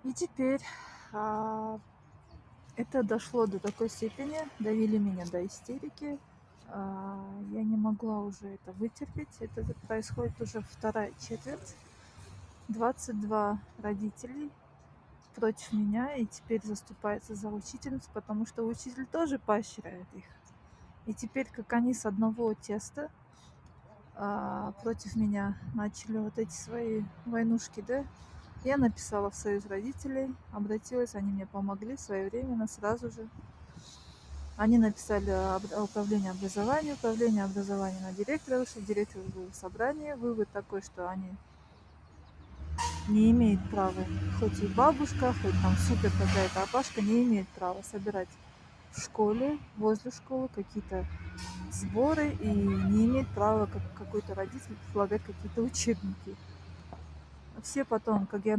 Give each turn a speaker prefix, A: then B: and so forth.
A: И теперь а, это дошло до такой степени, довели меня до истерики. Я не могла уже это вытерпеть. Это происходит уже вторая четверть. 22 родителей против меня и теперь заступается за учительницу, потому что учитель тоже поощряет их. И теперь, как они с одного теста против меня начали вот эти свои войнушки, да, я написала в союз родителей, обратилась, они мне помогли своевременно, сразу же. Они написали управление образования на директора вышел, директор был в собрании, вывод такой, что они не имеют права, хоть и бабушка, хоть там супер какая-то опашка, не имеет права собирать в школе, возле школы какие-то сборы и не имеет права как какой-то родитель предлагать какие-то учебники. Все потом, как я